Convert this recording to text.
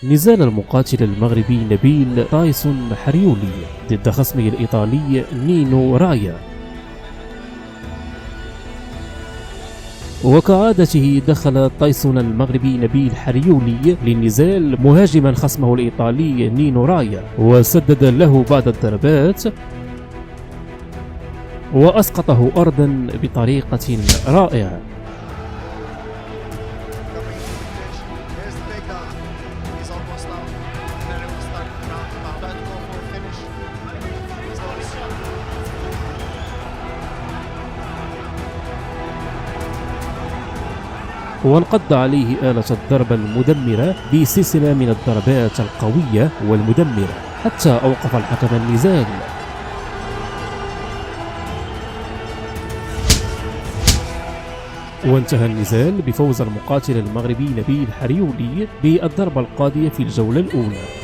نزال المقاتل المغربي نبيل تايسون حريولي ضد خصمه الإيطالي نينو رايا. وكعادته دخل تايسون المغربي نبيل حريولي للنزال مهاجما خصمه الإيطالي نينو رايا، وسدد له بعض الضربات وأسقطه أرضا بطريقة رائعة. وانقض عليه آلة الضربة المدمرة بسلسلة من الضربات القوية والمدمرة حتى أوقف الحكم النزال. وانتهى النزال بفوز المقاتل المغربي نبيل حريولي بالضربة القاضية في الجولة الأولى.